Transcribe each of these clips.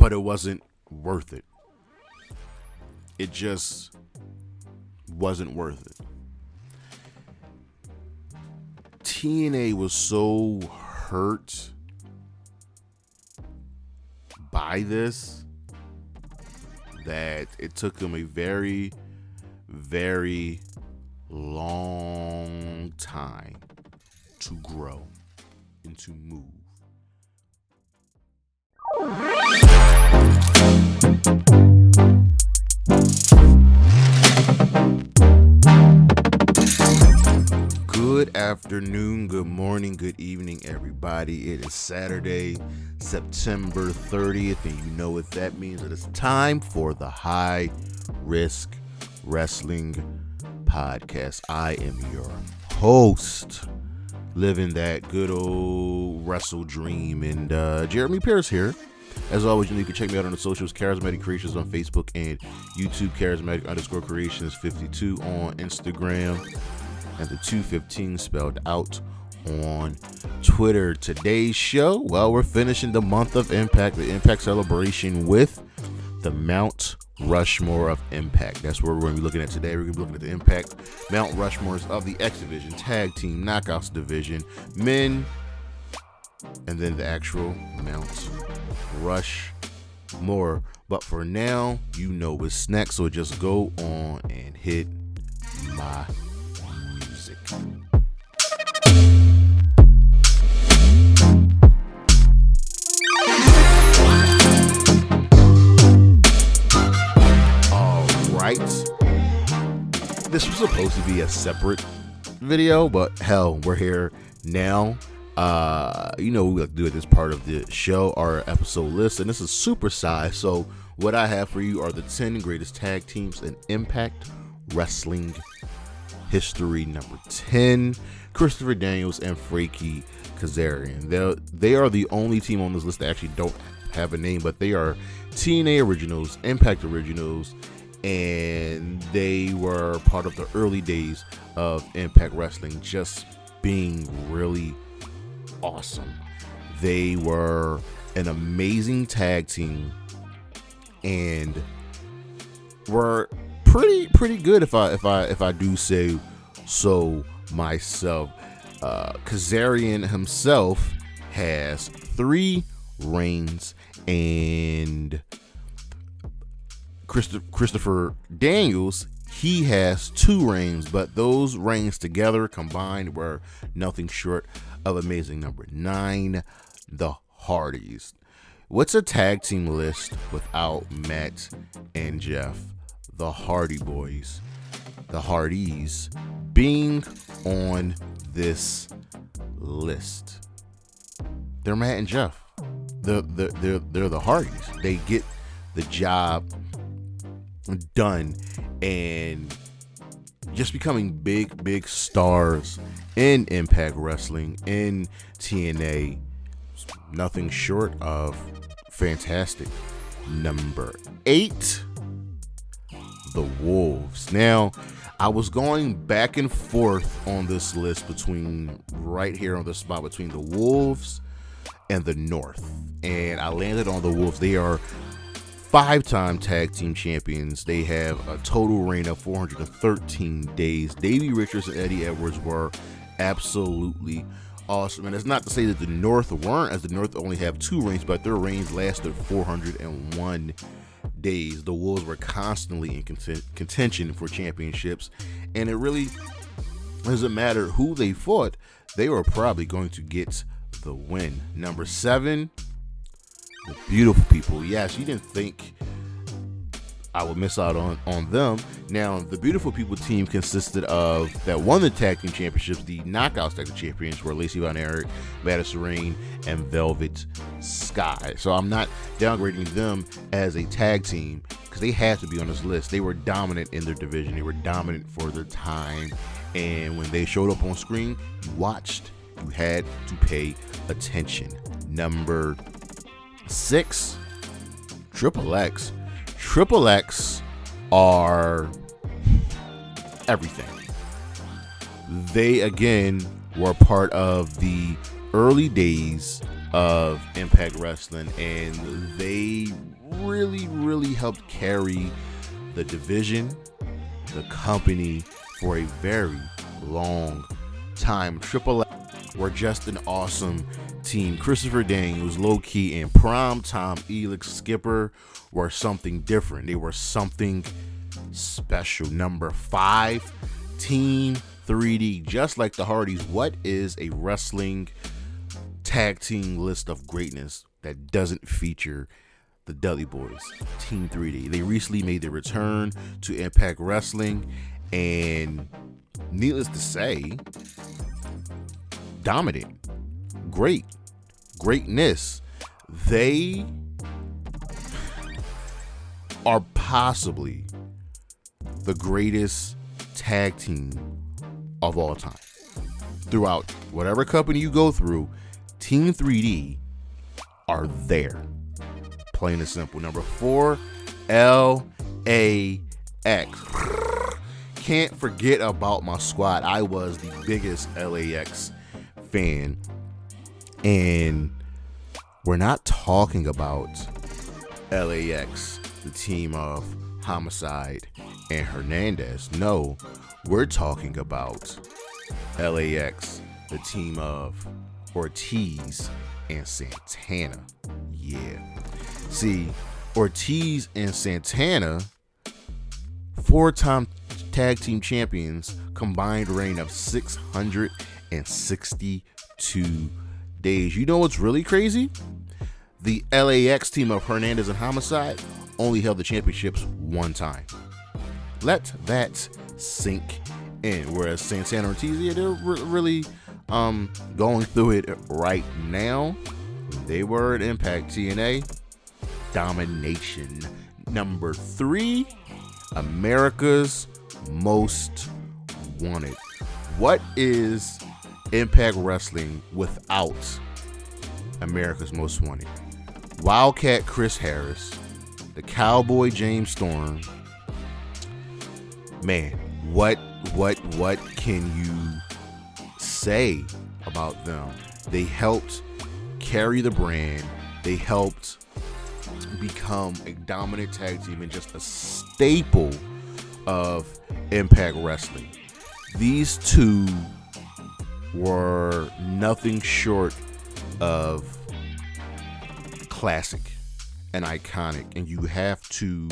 but it wasn't worth it. It just wasn't worth it. TNA was so hurt by this that it took them a very, very long time to grow and to move. Good afternoon, good morning, good evening, everybody. It is Saturday, September 30th, and you know what that means. It is time for the High Risk Wrestling Podcast. I am your host, living that good old wrestle dream, and Jeremy Pierce here. As always, you can check me out on the socials, Charismatic Creations on Facebook and YouTube, Charismatic_Creations 52 on Instagram, and the 215 spelled out on Twitter. Today's show, well, we're finishing the month of Impact, the Impact celebration with the Mount Rushmore of Impact. That's what we're going to be looking at today. We're going to be looking at the Impact Mount Rushmores of the X Division, Tag Team, Knockouts Division, Men, and then the actual Mount Rushmore. But for now, you know what's next, so just go on and hit my music. This was supposed to be a separate video, but hell, we're here now. We like to do it as part of the show, our episode list, and this is supersized. So what I have for you are the 10 greatest tag teams in Impact Wrestling history. Number 10, Christopher Daniels and Frankie Kazarian. They are the only team on this list that actually don't have a name, but they are TNA originals, Impact originals, and they were part of the early days of Impact Wrestling, just being really awesome. They were an amazing tag team and were pretty good if I do say so myself. Kazarian himself has 3 reigns, and Christopher Daniels, he has 2 reigns, but those reigns together combined were nothing short of amazing. Number 9, the Hardys. What's a tag team list without Matt and Jeff? The Hardy Boys, the Hardys, being on this list. They're Matt and Jeff. They're the Hardys. They get the job done, and just becoming big stars in Impact Wrestling, in TNA, nothing short of fantastic. Number 8, the Wolves. Now, I was going back and forth on this list between right here on the spot between the Wolves and the North, and I landed on the Wolves. They are 5-time tag team champions. They have a total reign of 413 days. Davey Richards and Eddie Edwards were absolutely awesome. And it's not to say that the North weren't, as the North only have 2 reigns, but their reigns lasted 401 days. The Wolves were constantly in contention for championships, and it really doesn't matter who they fought, they were probably going to get the win. Number 7, the Beautiful People. Yes, you didn't think I would miss out on them. Now, the Beautiful People team consisted of, that won the tag team championships, the Knockouts tag team champions were Lacey Von Erich, Madison Rain, and Velvet Sky. So I'm not downgrading them as a tag team because they had to be on this list. They were dominant in their division. They were dominant for their time. And when they showed up on screen, you watched, you had to pay attention. Number 6, Triple X. Triple X are everything. They, again, were part of the early days of Impact Wrestling, and they really helped carry the division, the company, for a very long time. Triple H were just an awesome team. Christopher Daniels, Low Key, and Prime Time Elix Skipper were something different. They were something special. Number 5, Team 3D. Just like the Hardys, what is a wrestling tag team list of greatness that doesn't feature the Dudley Boys? Team 3D. They recently made their return to Impact Wrestling, and needless to say, dominant, greatness. They are possibly the greatest tag team of all time. Throughout whatever company you go through, Team 3D are there. Plain and simple. Number 4, LAX. Can't forget about my squad. I was the biggest LAX fan. And we're not talking about LAX, the team of Homicide and Hernandez. No, we're talking about LAX, the team of Ortiz and Santana. Yeah. See, Ortiz and Santana, 4-time tag team champions, combined reign of 662 days. You know what's really crazy? The LAX team of Hernandez and Homicide only held the championships one time. Let that sink in. Whereas Santana and Ortiz, yeah, they're really going through it right now. They were at Impact TNA. Domination. Number 3, America's Most Wanted. What is Impact Wrestling without America's Most Wanted? Wildcat Chris Harris, the Cowboy James Storm. Man, what can you say about them? They helped carry the brand. They helped become a dominant tag team and just a staple of Impact Wrestling. These two were nothing short of classic and iconic, and you have to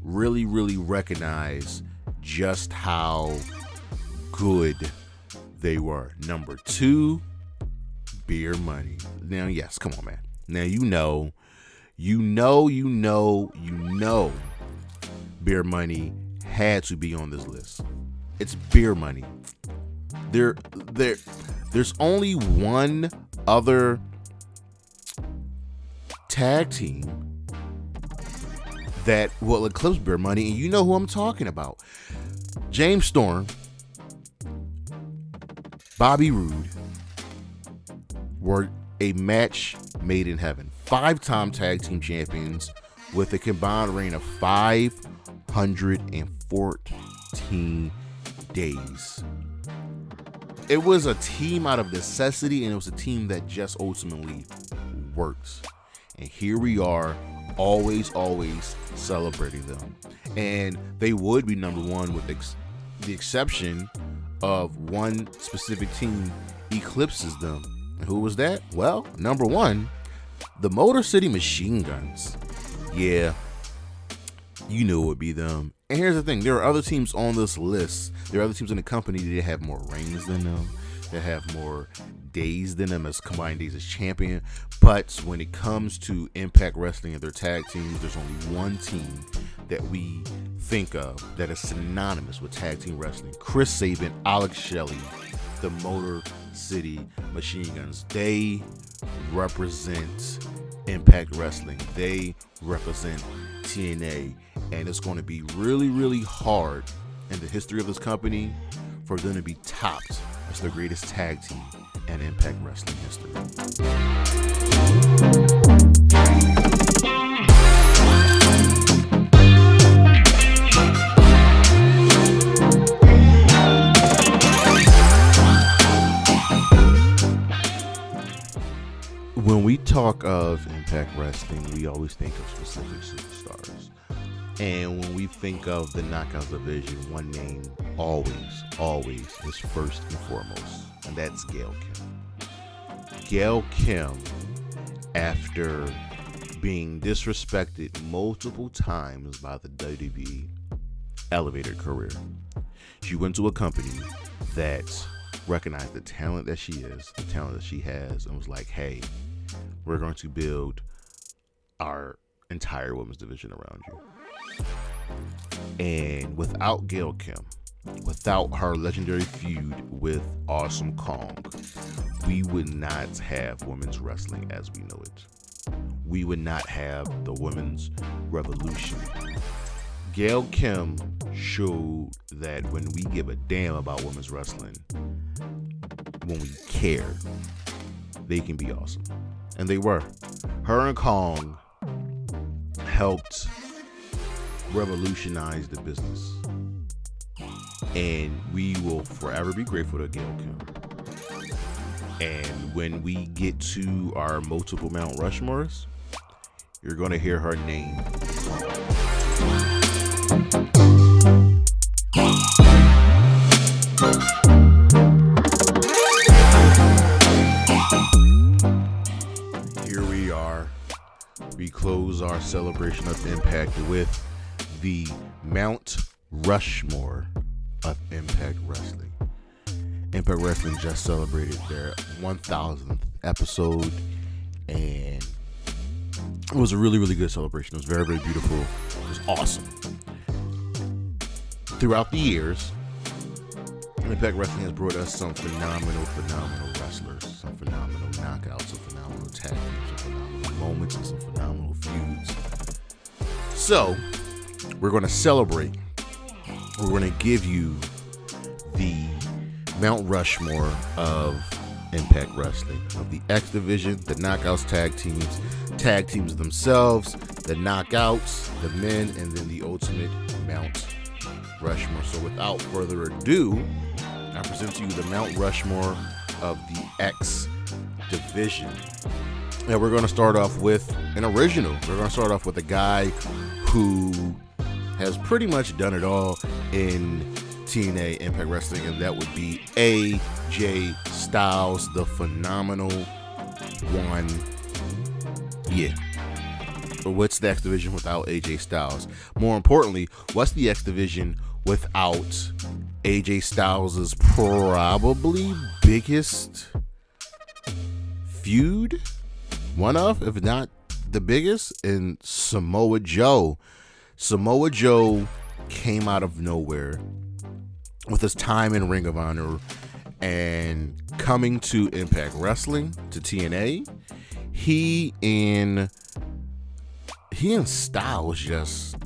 really recognize just how good they were. Number 2, Beer Money. Now, yes, come on, man. Now, you know, Beer Money had to be on this list. It's Beer Money. There's only one other tag team that will eclipse Beer Money, and you know who I'm talking about. James Storm, Bobby Roode were a match made in heaven. 5-time tag team champions with a combined reign of 514 days. It was a team out of necessity, and it was a team that just ultimately works. And here we are, always celebrating them. And they would be number 1 with the exception of one specific team eclipses them. And who was that? Well, number 1, the Motor City Machine Guns. Yeah, you knew it would be them. And here's the thing, there are other teams on this list. There are other teams in the company that have more reigns than them, that have more days than them as combined days as champion. But when it comes to Impact Wrestling and their tag teams, there's only one team that we think of that is synonymous with tag team wrestling. Chris Sabin, Alex Shelley, the Motor City Machine Guns. They represent Impact Wrestling. They represent TNA. And it's going to be really hard in the history of this company for them to be topped as the greatest tag team in Impact Wrestling history. When we talk of Impact Wrestling, we always think of specific superstars. And when we think of the Knockouts division, one name always is first and foremost, and that's Gail Kim. Gail Kim, after being disrespected multiple times by the WWE, elevated her career. She went to a company that recognized the talent that she is, the talent that she has, and was like, hey, we're going to build our entire women's division around you. And without Gail Kim, without her legendary feud with Awesome Kong, we would not have women's wrestling as we know it. We would not have the women's revolution. Gail Kim showed that when we give a damn about women's wrestling, when we care, they can be awesome. And they were. Her and Kong helped revolutionize the business. And we will forever be grateful to Gail Kim. And when we get to our multiple Mount Rushmores, you're going to hear her name. Here we are. We close our celebration of Impact with the Mount Rushmore of Impact Wrestling. Impact Wrestling just celebrated their 1000th episode, and it was a really, really good celebration. It was very, very beautiful. It was awesome. Throughout the years, Impact Wrestling has brought us some phenomenal wrestlers, some phenomenal knockouts, some phenomenal tag teams, some phenomenal moments, and some phenomenal feuds. So, we're going to celebrate. We're going to give you the Mount Rushmore of Impact Wrestling, of the X Division, the Knockouts tag teams themselves, the Knockouts, the men, and then the ultimate Mount Rushmore. So without further ado, I present to you the Mount Rushmore of the X Division. And we're going to start off with an original. We're going to start off with a guy who has pretty much done it all in TNA Impact Wrestling, and that would be AJ Styles, the phenomenal one. Yeah. But what's the X Division without AJ Styles? More importantly, what's the X Division without AJ Styles' probably biggest feud? One of, if not the biggest, in Samoa Joe. Samoa Joe came out of nowhere with his time in Ring of Honor and coming to Impact Wrestling, to TNA. He and Styles just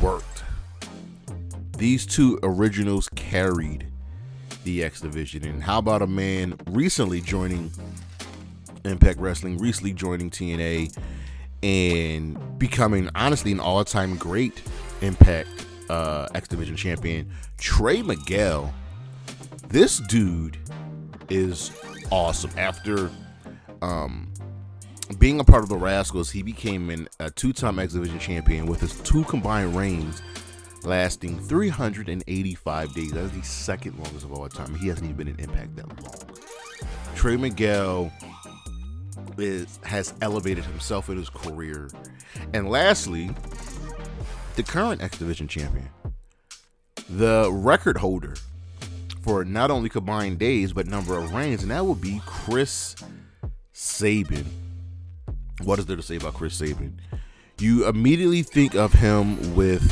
worked. These two originals carried the X Division. And how about a man recently joining Impact Wrestling, recently joining TNA, and becoming, honestly, an all-time great Impact X Division champion, Trey Miguel. This dude is awesome. After being a part of the Rascals, he became a two-time X Division champion with his two combined reigns lasting 385 days. That is the second longest of all time. He hasn't even been in Impact that long. Trey Miguel has elevated himself in his career. And lastly, the current X Division champion, the record holder for not only combined days but number of reigns, and that would be Chris Sabin. What is there to say about Chris Sabin? You immediately think of him with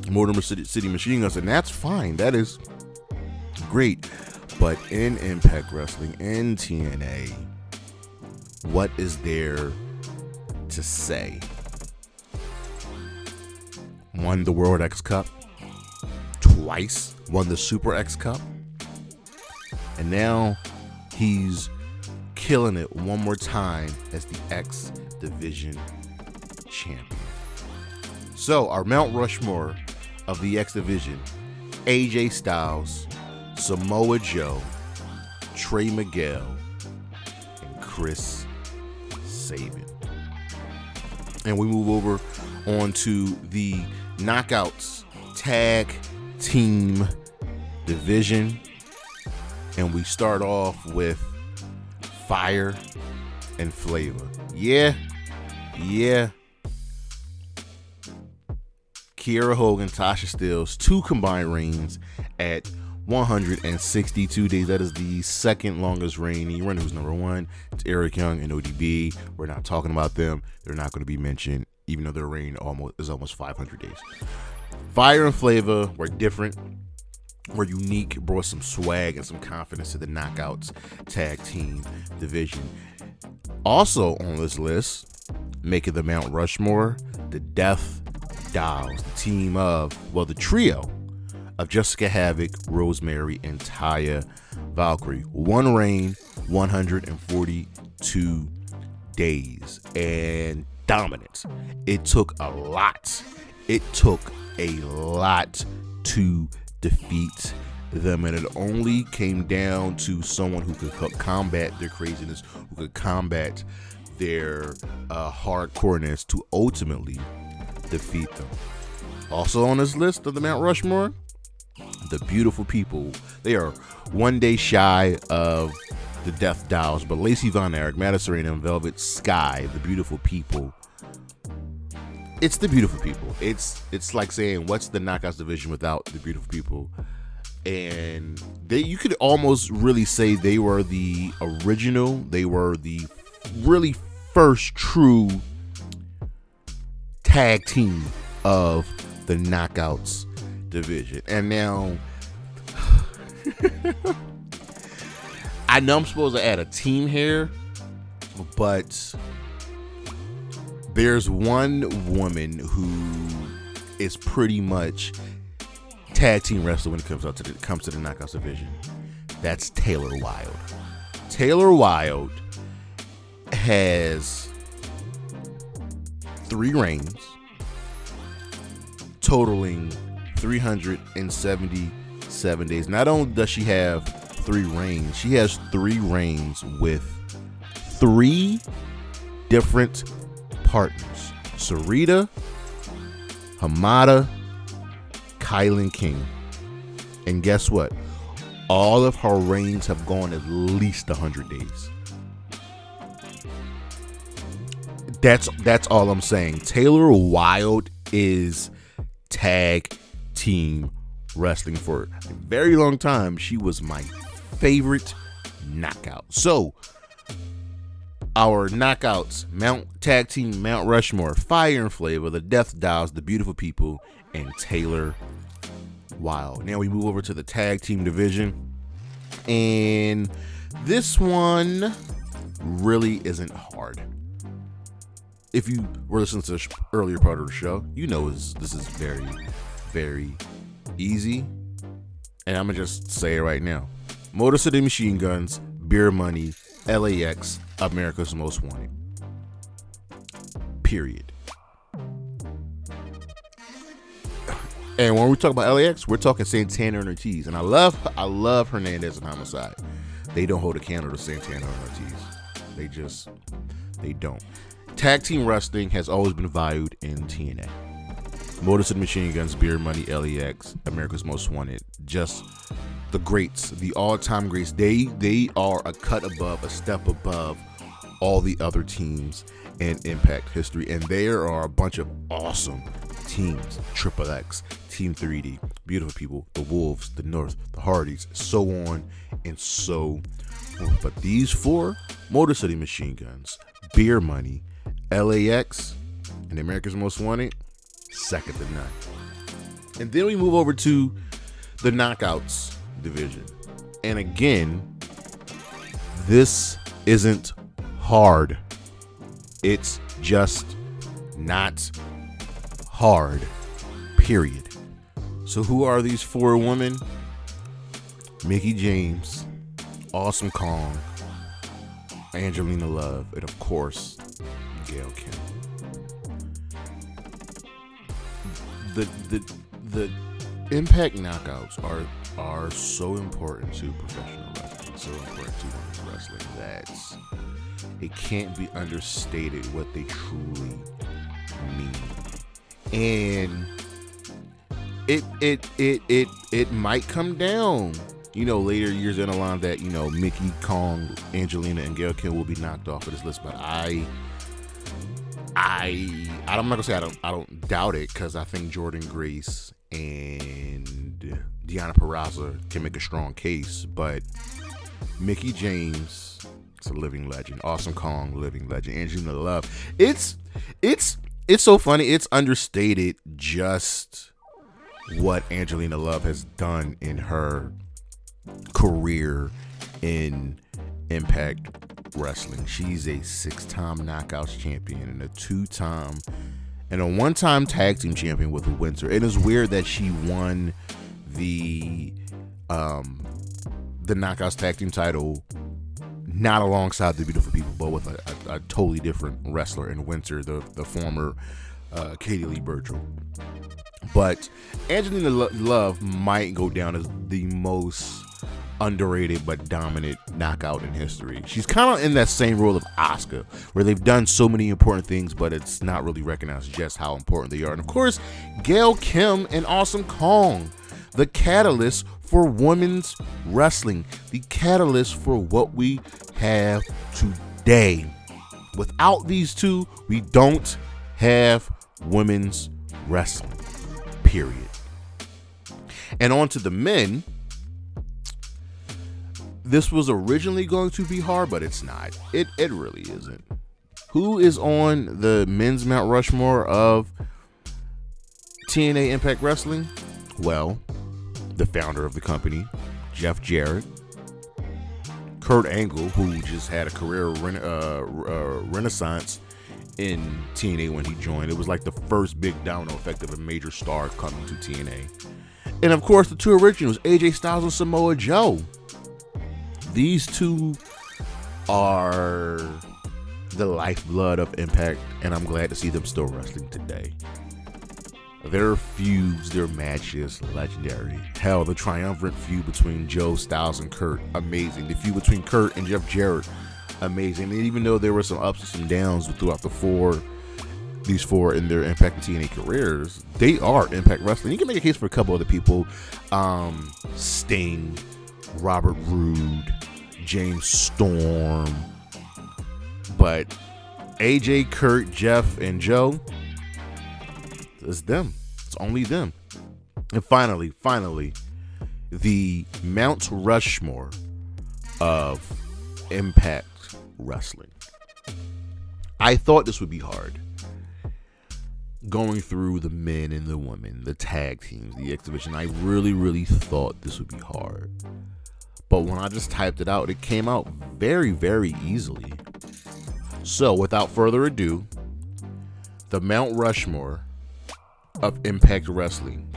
Motor City Machine Guns, and that's fine. That is great. But in Impact Wrestling, in TNA, what is there to say? Won the World X Cup twice, won the Super X Cup, and now he's killing it one more time as the X Division champion. So our Mount Rushmore of the X Division: AJ Styles, Samoa Joe, Trey Miguel, and Chris saving. And we move over onto the Knockouts Tag Team Division. And we start off with Fire and Flavor. Yeah. Kiera Hogan, Tasha Steelz, 2 combined reigns at 162 days. That is the second longest reign. You run who's number 1. It's Eric Young and ODB. We're not talking about them. They're not going to be mentioned, even though their reign is almost 500 days. Fire and Flavor were different, were unique, brought some swag and some confidence to the Knockouts Tag Team Division. Also on this list, making the Mount Rushmore, the Death Dolls, the team of, the trio of Jessica Havoc, Rosemary, and Taya Valkyrie. 1 reign, 142 days, and dominance. It took a lot. It took a lot to defeat them, and it only came down to someone who could combat their craziness, who could combat their hardcoreness to ultimately defeat them. Also on this list of the Mount Rushmore, the Beautiful People. They are 1 day shy of the Death Dolls, but Lacey Von Erich, Madison Rayne, and Velvet Sky, the Beautiful People. It's the Beautiful People. It's like saying, what's the Knockouts division without the Beautiful People? And you could almost really say they were the original. They were the really first true tag team of the Knockouts division. And now I know I'm supposed to add a team here, but there's one woman who is pretty much tag team wrestler when it comes to the Knockouts division. That's Taylor Wilde. Taylor Wilde has 3 reigns, totaling 377 days. Not only does she have 3 reigns, she has 3 reigns with 3 different partners: Sarita, Hamada, Kylan King. And guess what? All of her reigns have gone at least 100 days. That's all I'm saying. Taylor Wilde is tag team wrestling. For a very long time, she was my favorite knockout. So our knockouts, tag team Mount Rushmore: Fire and Flavor, the Death Dolls, the Beautiful People, and Taylor Wilde. Now we move over to the tag team division, and this one really isn't hard. If you were listening to the earlier part of the show, you know this is very, very easy. And I'm going to just say it right now. Motor City Machine Guns, Beer Money, LAX, America's Most Wanted. Period. And when we talk about LAX, we're talking Santana and Ortiz. And I love Hernandez and Homicide. They don't hold a candle to Santana and Ortiz. They don't. Tag team wrestling has always been valued in TNA. Motor City Machine Guns, Beer Money, LAX, America's Most Wanted. Just the greats, the all-time greats. They are a cut above, a step above all the other teams in Impact history. And there are a bunch of awesome teams: Triple X, Team 3D, Beautiful People, the Wolves, the North, the Hardys, so on and so forth. But these 4, Motor City Machine Guns, Beer Money, LAX, and America's Most Wanted, second to none. And then we move over to the Knockouts division. And again, this isn't hard. It's just not hard, period. So who are these 4 women? Mickie James, Awesome Kong, Angelina Love, and of course, Gail Kim. The Impact Knockouts are so important to professional wrestling, so important to women's wrestling, that it can't be understated what they truly mean. And it might come down, later years in the line that, Mickey, Kong, Angelina, and Gail Kim will be knocked off of this list. But I'm not gonna say I don't doubt it, because I think Jordan Grace and Deonna Purrazzo can make a strong case. But Mickey James, it's a living legend. Awesome Kong, living legend. Angelina Love. It's so funny. It's understated just what Angelina Love has done in her career in Impact Wrestling. She's a 6-time Knockouts champion and a 2-time and a 1-time tag team champion with Windsor. It is weird that she won the Knockouts tag team title not alongside the Beautiful People, but with a totally different wrestler in Windsor, the former Katie Lee Burchill. But Angelina Love might go down as the most underrated but dominant knockout in history. She's kind of in that same role of Asuka, where they've done so many important things, but it's not really recognized just how important they are. And of course, Gail Kim and Awesome Kong, the catalyst for women's wrestling, the catalyst for what we have today. Without these two, we don't have women's wrestling, period. And on to the men. This was originally going to be hard, but it's not. It really isn't. Who is on the men's Mount Rushmore of TNA Impact Wrestling? Well, the founder of the company, Jeff Jarrett, Kurt Angle, who just had a career renaissance in TNA when he joined. It was like the first big domino effect of a major star coming to TNA. And of course, the two originals, AJ Styles and Samoa Joe. These two are the lifeblood of Impact, and I'm glad to see them still wrestling today. Their feuds, their matches, legendary. Hell, the triumvirate feud between Joe, Styles, and Kurt, amazing. The feud between Kurt and Jeff Jarrett, amazing. And even though there were some ups and some downs throughout these four in their Impact and TNA careers, they are Impact Wrestling. You can make a case for a couple other people. Sting, Robert Roode, James Storm. But AJ, Kurt, Jeff, and Joe, it's them. It's only them. And finally, the Mount Rushmore of Impact Wrestling. I thought this would be hard. Going through the men and the women, the tag teams, the X Division, I really thought this would be hard. But when I just typed it out, it came out very, very easily. So, without further ado, the Mount Rushmore of Impact Wrestling.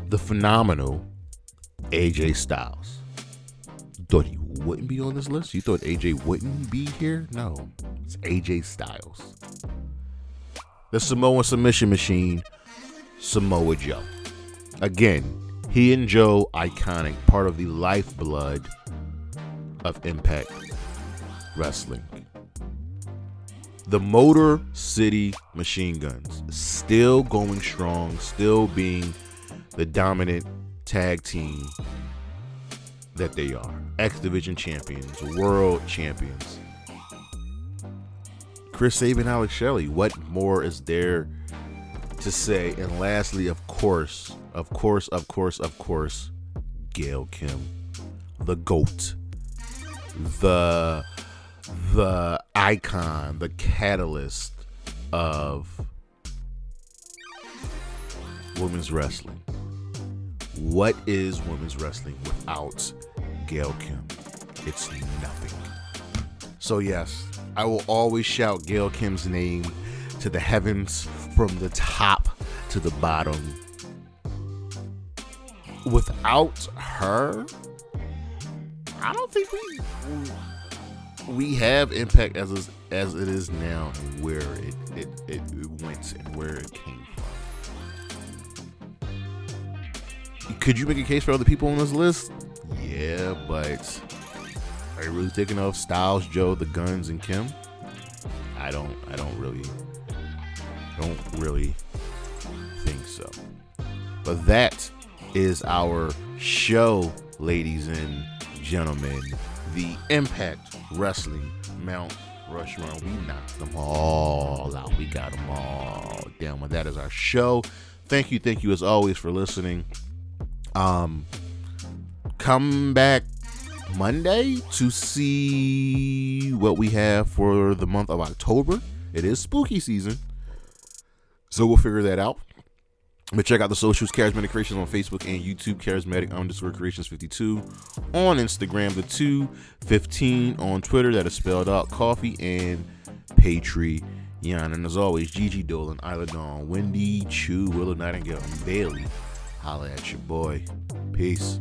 The phenomenal AJ Styles. You thought he wouldn't be on this list? You thought AJ wouldn't be here? No, it's AJ Styles. The Samoan submission machine, Samoa Joe. Again, he and Joe, iconic, part of the lifeblood of Impact Wrestling. The Motor City Machine Guns, still going strong, still being the dominant tag team that they are. X Division champions, world champions. Chris Sabin, Alex Shelley, what more is there to say? And lastly, of course, Gail Kim, the GOAT, the icon, the catalyst of women's wrestling. What is women's wrestling without Gail Kim? It's nothing. So yes, I will always shout Gail Kim's name to the heavens, from the top to the bottom. Without her, I don't think we have Impact as it is now, and where it went and where it came from. Could you make a case for other people on this list? Yeah, but Are you really thinking of Styles, Joe, the Guns, and Kim? I don't really think so. But that is our show, ladies and gentlemen. The Impact Wrestling Mount Rushmore. We knocked them all out. We got them all down. But that is our show. Thank you as always for listening. Come back Monday to see what we have for the month of October. It is spooky season, so we'll figure that out. But check out the socials, Charismatic Creations on Facebook and YouTube, Charismatic_Creations52 on Instagram, the 215 on Twitter, that is spelled out, Coffee and Patreon. And as always, Gigi Dolan, Isla Dawn, Wendy, Chu, Willow Nightingale, and Bailey. Holla at your boy. Peace.